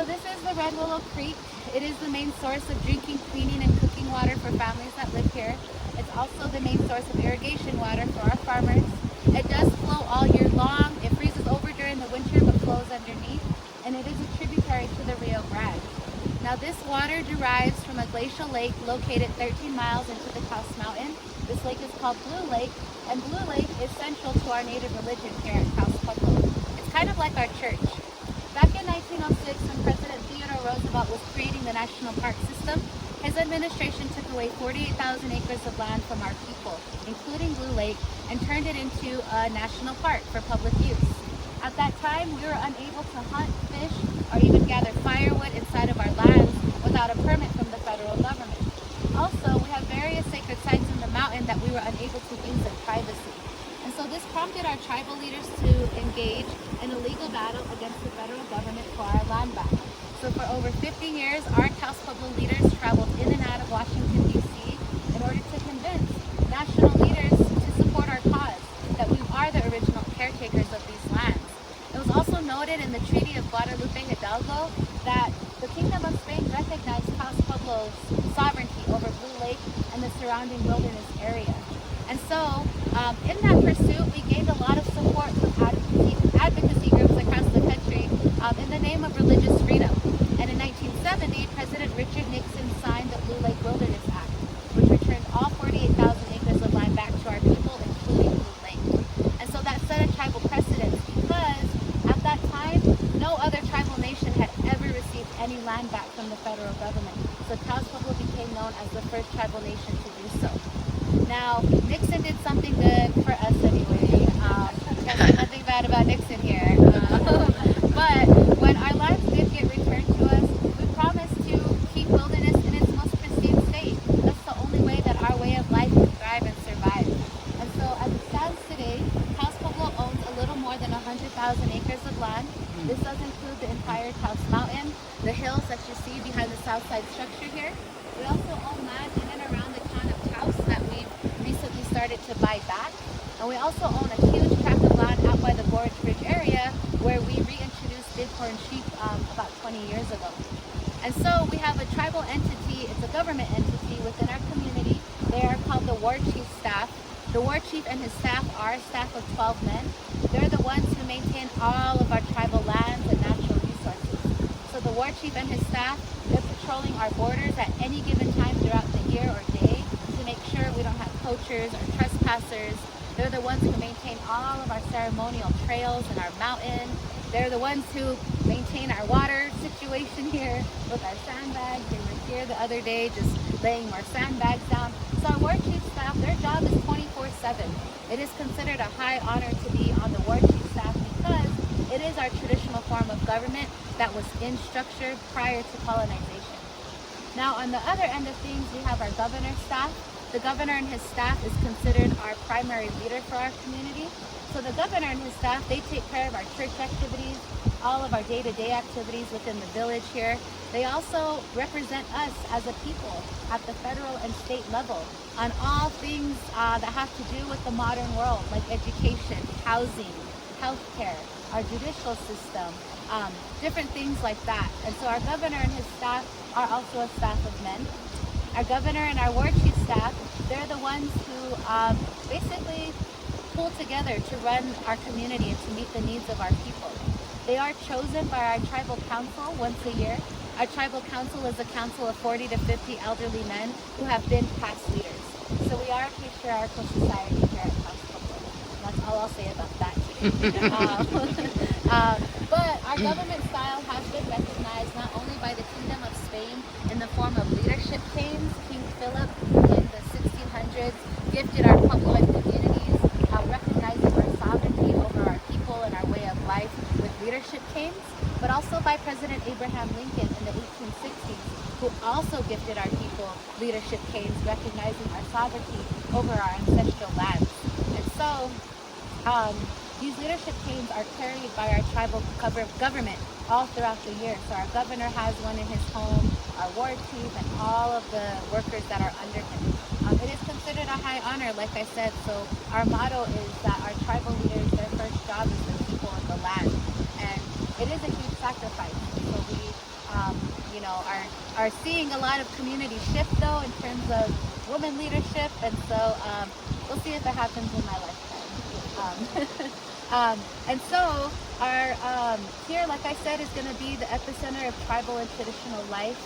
So this is the Red Willow Creek. It is the main source of drinking, cleaning, and cooking water for families that live here. It's also the main source of irrigation water for our farmers. It does flow all year long. It freezes over during the winter but flows underneath. And it is a tributary to the Rio Grande. Now this water derives from a glacial lake located 13 miles into the Taos Mountain. This lake is called Blue Lake, and Blue Lake is central to our native religion here at Taos Pueblo. It's kind of like our church. Back in 1906, when President Theodore Roosevelt was creating the national park system, his administration took away 48,000 acres of land from our people, including Blue Lake, and turned it into a national park for public use. At that time, we were unable to hunt, fish, or even gather firewood inside of our lands without a permit from the federal government. Also, we have various sacred sites in the mountain that we were unable to use in privacy. And so this prompted our tribal leaders to engage in a legal battle against the federal government for our land back. So for over 50 years, our Taos Pueblo leaders traveled in and out of Washington, D.C. in order to convince national leaders to support our cause, that we are the original caretakers of these lands. It was also noted in the Treaty of Guadalupe Hidalgo that the Kingdom of Spain recognized Taos Pueblo's sovereignty over Blue Lake and the surrounding wilderness area. And so, in that pursuit, we gained a lot of support from advocacy groups across the country in the name of religious freedom. And in 1970, President Richard Nixon signed the Blue Lake Wilderness Act, which returned all 48,000 acres of land back to our people, including Blue Lake. And so that set a tribal precedent because at that time, no other tribal nation had ever received any land back from the federal government. So Taos Pueblo became known as the first tribal nation to do so. Now, Nixon did something good for us anyway. There's nothing bad about Nixon here. But when our lands did get returned to us, we promised to keep wilderness in its most pristine state. That's the only way that our way of life can thrive and survive. And so as it stands today, Taos Pueblo owns a little more than 100,000 acres of land. This does include the entire Taos Mountain, the hills that you see behind the south side structure here. We also own land in and around the town of Taos that we've recently started to buy back. And we also own a huge tract of land out by the Gorge Ridge area where we reintroduced bighorn sheep about 20 years ago. And so we have a tribal entity, it's a government entity within our community. They are called the War Chief staff. The War Chief and his staff are a staff of 12 men. They're the ones who maintain all of our tribal lands and natural resources. So the War Chief and his staff, they're patrolling our borders at any given time throughout the year or day to make sure we don't have poachers or trespassers. They're the ones who maintain all of our ceremonial trails in our mountain. They're the ones who maintain our water situation here with our sandbags. They were here the other day just laying more sandbags down. So our War Chief staff, their job is 24/7. It is considered a high honor to be on the War Chief staff because it is our traditional form of government that was in structure prior to colonization. Now on the other end of things, we have our governor's staff. The governor and his staff is considered our primary leader for our community. So the governor and his staff, they take care of our church activities, all of our day-to-day activities within the village here. They also represent us as a people at the federal and state level on all things that have to do with the modern world, like education, housing, healthcare, our judicial system, different things like that. And so our governor and his staff are also a staff of men. Our governor and our War Chief staff, they're the ones who basically pull together to run our community and to meet the needs of our people. They are chosen by our tribal council once a year. Our tribal council is a council of 40 to 50 elderly men who have been past leaders. So we are a patriarchal society here at Taos Pueblo. That's all I'll say about that today. But our government style has been recognized not only by the Kingdom of Spain in the form of leadership canes. King Philip in the 1600s gifted our Pueblo and communities, recognizing our sovereignty over our people and our way of life with leadership canes, but also by President Abraham Lincoln in the 1860s, who also gifted our people leadership canes, recognizing our sovereignty over our ancestral lands. And so, these leadership canes are carried by our tribal government all throughout the year. So our governor has one in his home, our war chief, and all of the workers that are under him. It is considered a high honor, like I said. So our motto is that our tribal leaders, their first job is the people of the land. And it is a huge sacrifice. So we are seeing a lot of community shift though in terms of women leadership, and so we'll see if it happens in my lifetime. And so our here, like I said, is going to be the epicenter of tribal and traditional life.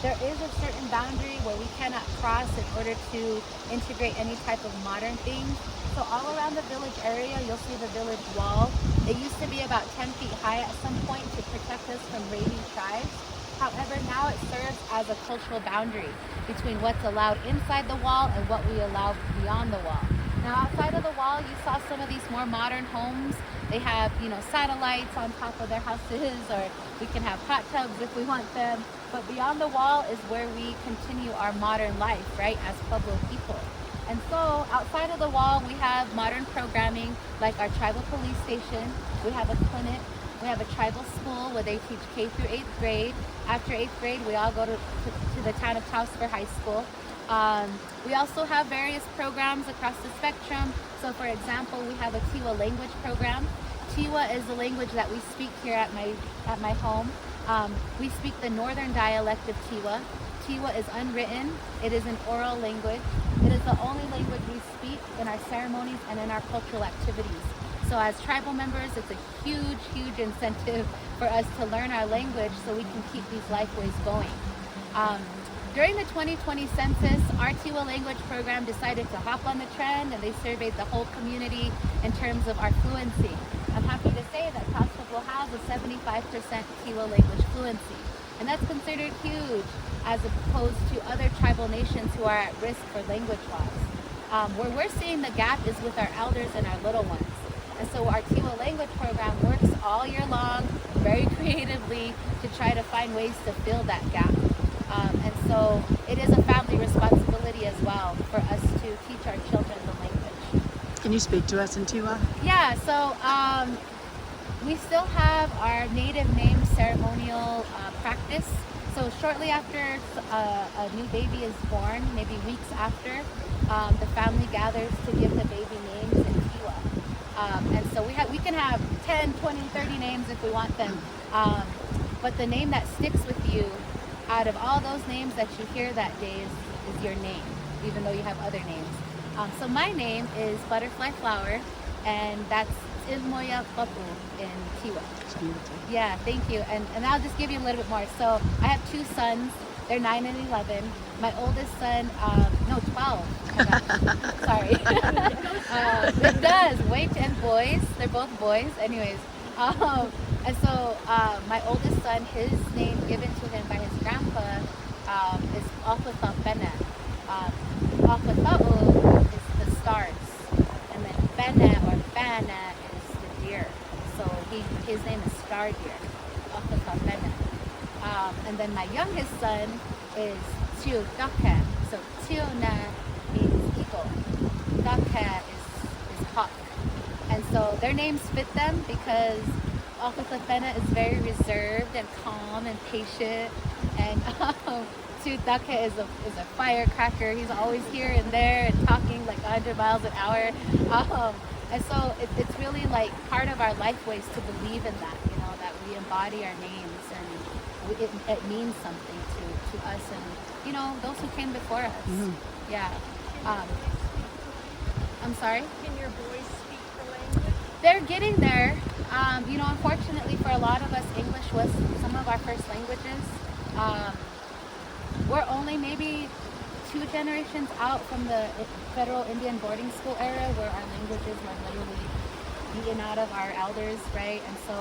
There is a certain boundary where we cannot cross in order to integrate any type of modern things. So all around the village area, you'll see the village wall. It used to be about 10 feet high at some point to protect us from raiding tribes. However, now it serves as a cultural boundary between what's allowed inside the wall and what we allow beyond the wall. Now, outside of the wall, you saw some of these more modern homes. They have, satellites on top of their houses, or we can have hot tubs if we want them. But beyond the wall is where we continue our modern life, right, as Pueblo people. And so outside of the wall, we have modern programming like our tribal police station. We have a clinic. We have a tribal school where they teach K through 8th grade. After 8th grade, we all go to the town of Taos for high school. We also have various programs across the spectrum. So for example, we have a Tiwa language program. Tiwa is the language that we speak here at my home. We speak the northern dialect of Tiwa. Tiwa is unwritten. It is an oral language. It is the only language we speak in our ceremonies and in our cultural activities. So as tribal members, it's a huge, huge incentive for us to learn our language so we can keep these lifeways going. During the 2020 census, our Tiwa language program decided to hop on the trend, and they surveyed the whole community in terms of our fluency. I'm happy to say that Taos Pueblo has a 75% Tiwa language fluency, and that's considered huge as opposed to other tribal nations who are at risk for language loss. Where we're seeing the gap is with our elders and our little ones. And so our Tiwa language program works all year long, very creatively, to try to find ways to fill that gap. And so it is a family responsibility as well for us to teach our children the language. Can you speak to us in Tiwa? Yeah, so we still have our native name ceremonial practice. So shortly after a new baby is born, maybe weeks after, the family gathers to give the baby names in Tiwa. And so we can have 10, 20, 30 names if we want them. But the name that sticks with you out of all those names that you hear that day is your name, even though you have other names. So my name is Butterfly Flower, and that's 1000+yo in Tiwa. Yeah, thank you. And I'll just give you a little bit more. So I have two sons. They're 9 and 11. My oldest son, 12. Oh sorry. It does. Wait, and boys. They're both boys. Anyways. And so my oldest son, his name given to him by his grandpa is Alphatapena. Alphata'u is the stars. And then Bena or Bana is the deer. So his name is Star Deer. Alphatapena. And then my youngest son is Tiu Daka. So Tiona means eagle. Daka is hawk. And so their names fit them because Alphatapena is very reserved and calm and patient. And Tiu Daka is a firecracker. He's always here and there and talking like 100 miles an hour. And so it's really like part of our lifeways to believe in that, that we embody our names, and it means something to us and, those who came before us. Mm-hmm. Yeah. I'm sorry? Can your boys speak the language? They're getting there. Unfortunately for a lot of us, English was some of our first languages. We're only maybe 2 generations out from the federal Indian boarding school era where our languages were literally beaten out of our elders, right? And so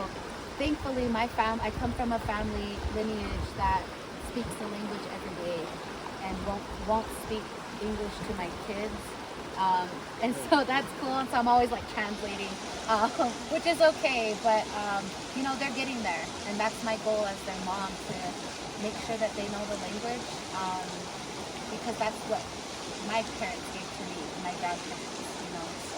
thankfully I come from a family lineage that speaks the language every day and won't speak English to my kids. And so that's cool, and so I'm always like translating, which is okay, but they're getting there, and that's my goal as their mom, to make sure that they know the language, because that's what my parents gave to me, my grandparents, so.